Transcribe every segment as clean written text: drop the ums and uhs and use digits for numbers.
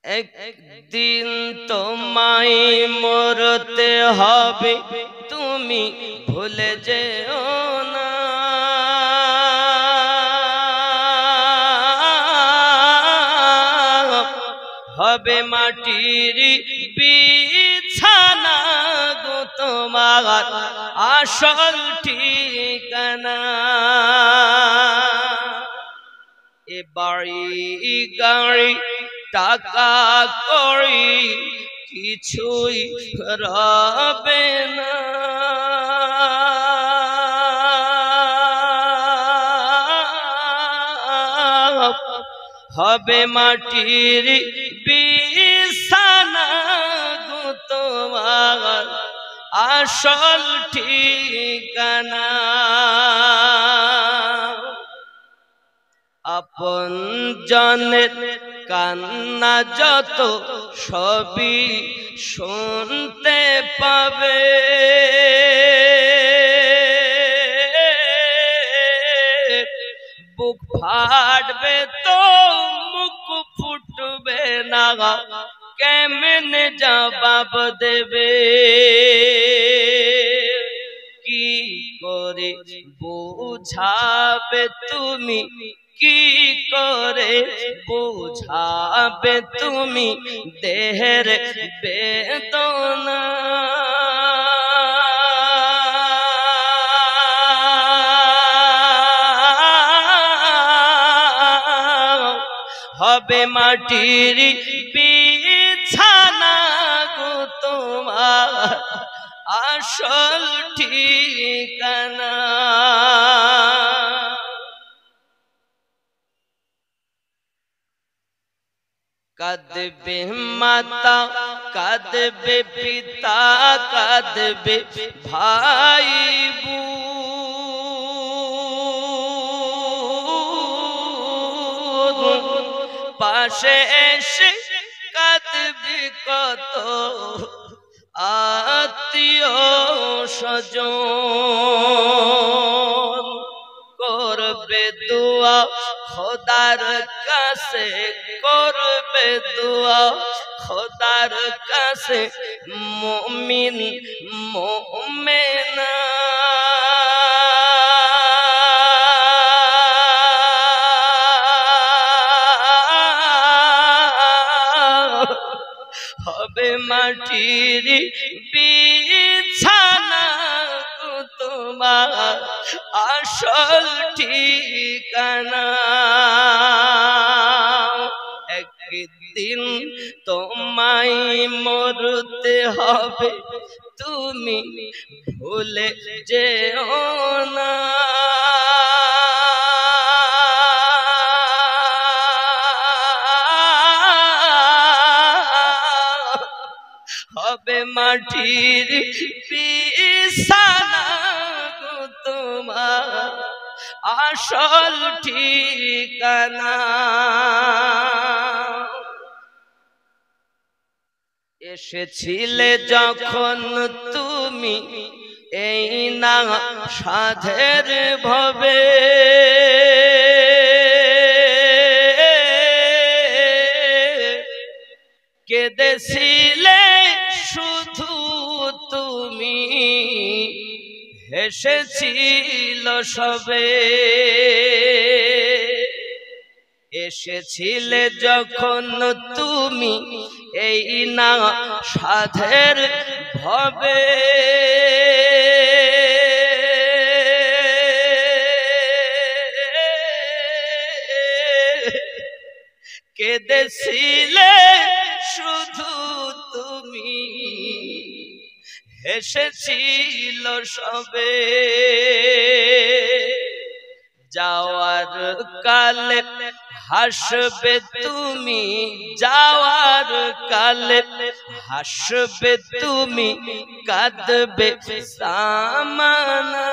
একদিন তোমায় মরতে হবে, তুমি ভুলে যেও না। হবে মাটির বিছানা গো তোমার আসল ঠিকানা। এ বাড়ি গাড়ি টাকা কড়ি কিছুই রবে না। হবে মাটির বিছানা গো তোমার আসল ঠিকানা। আপন জনের কান্না যত সবই শুনতে পাবে, বুক ফাটবে তো মুখ ফুটবে না, কেমনে জবাব দেবে। কি করে বুঝাবে তুমি, কি করে বুঝাবে তুমি দেহের বেদনা। হবে মাটির বিছানা গো তোমার আসল ঠিকানা। কাঁদবে মাতা, কাঁদবে পিতা, কাঁদবে ভাই বোন, পাশে এসে কাঁদবে কত আত্মীয় স্বজন। করবে দোয়া খোদার কাছে, করবে দোয়া খোদার কাছে মুমিন মুমিনা। হবে মাটির বিছানা গো তোমার আসল ঠিকানা। একদিন তোমায় মরতে হবে, তুমি ভুলে যেও না। হবে মাটির বিছানা গো তোমার আসল ঠিকানা। এসেছিলে যখন তুমি এই না সাধের ভবে, কেঁদেছিলে শুধু তুমি, হেসেছিল সবে। এসেছিলে যখন তুমি এই না সাধের ভবে, কেঁদেছিলে শুধু তুমি, হেসেছিল সবে। যাওয়ার কালে হাসবে তুমি, যাওয়ার কালে হাসবে তুমি, কাঁদবে সামানা।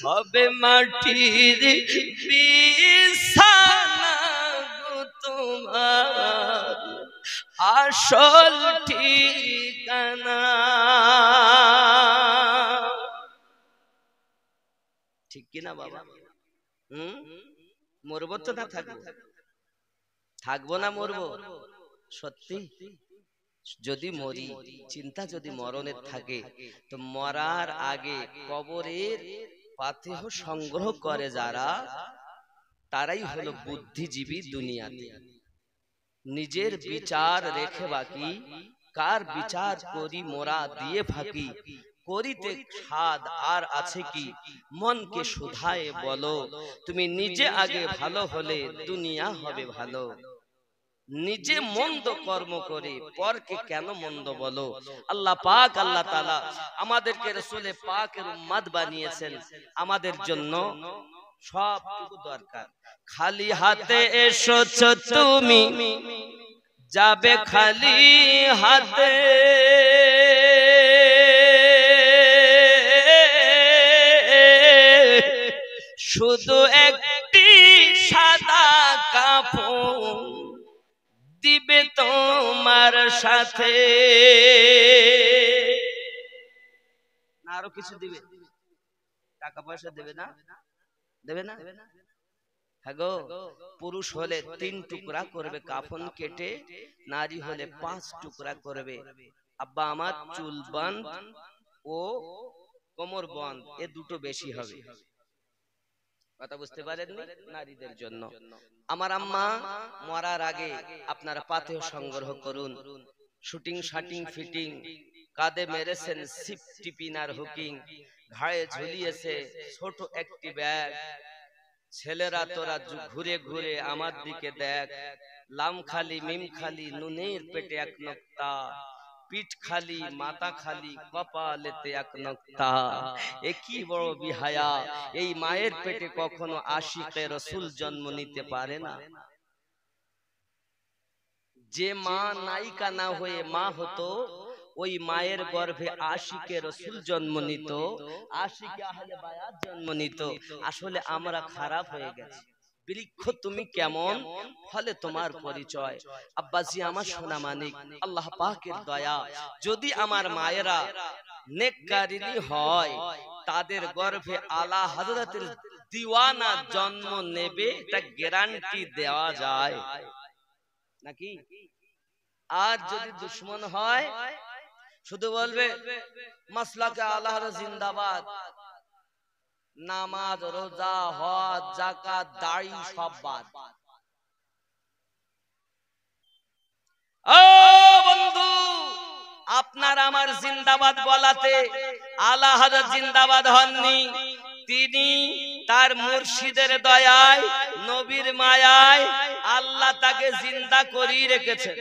হবে মাটির বিছানা গো তোমার আসল ঠিকানা। ঠিক কিনা বাবা? মরবো তো না থাকবো? থাকবো না মরবো? সত্যি যদি মরি, চিন্তা যদি মরণের থাকে, তো মরার আগে কবরের পাথেহ সংগ্রহ করে যারা, তারাই হলো বুদ্ধিজীবী দুনিয়াতে। নিজের বিচার রেখে বাকি, কার বিচার করি মোরা দিয়ে ফাঁকি, করিতে স্বাদ আর আছে কি, মনকে শুধায়ে বলো, তুমি নিজে আগে ভালো হলে দুনিয়া হবে ভালো। নিজে মন্দ কর্ম করে পরকে কেন মন্দ বলো? আল্লাহ পাক, আল্লাহ তাআলা আমাদেরকে রাসূলে পাকের উম্মত বানিয়েছেন, আমাদের জন্য সবটুকু দরকার। খালি হাতে এসেছো তুমি, যাবে খালি হাতে, শুধু একটি সাদা কাফন দিবে তোমার সাথে। না আরো কিছু দিবে? টাকা পয়সা দেবে না? দেবে না? হ্যাঁ গো, পুরুষ হলে 3 টুকরা করবে কাফন কেটে, নারী হলে 5 টুকরা করবে। আব্বা আমার চুল বাঁধ ও কোমর বাঁধ, এ দুটো বেশি হবে। কথা বুঝতে পারেননি? নারীদের জন্য। আমার আম্মা মরার আগে আপনারা পাথেয় সংগ্রহ করুন, শুটিং শাটিং ফিটিং, কাঁধে মেরেছেন সিফটি পিনার হুকিং, ঘাড়ে ঝুলিয়েছে ছোট একটি ব্যাগ, ছেলেরা তোরা ঘুরে ঘুরে আমার দিকে দেখ, লাম খালি মিম খালি নুনের পেটে এক নক্তা, পিঠ খালি মাথা খালি কপালেতে এক নক্তা। এ কি বড় বিহায়া, এই মায়ের পেটে কখনো আশিকে রাসূল জন্ম নিতে পারে না। যে মা নায়িকা না হয়ে মা হতো, ওই মায়ের গর্ভে আশিকে রাসূল জন্ম নিত, আশিকে আহলে বায়াত জন্ম নিত। আসলে আমরা খারাপ হয়ে গেছি। বৃক্ষ তুমি কেমন, ফলে তোমার পরিচয়। আব্বাজি আমার সোনা মানিক, আল্লাহ পাকের দয়া, যদি আমার মায়েরা নেককারিনী হয়, তাদের গর্ভে আলা হযরতের দিওয়ানা জন্ম নেবে, এটা গ্যারান্টি দেওয়া যায় নাকি? আর যদি দুশ্মন হয়, শুধু বলবে মাসলাকে আলা হযরত জিন্দাবাদ, নামাজ রোজা হজ যাকাত দাড়ি সব বাদ। ও বন্ধু, আপনার আমার জিন্দাবাদ বলাতে আলা হযরত জিন্দাবাদ হননি, তিনি তার মুর্শিদের দয়ায়, নবীর মায়ায় আল্লাহ তাকে জিন্দা করিয়ে রেখেছেন।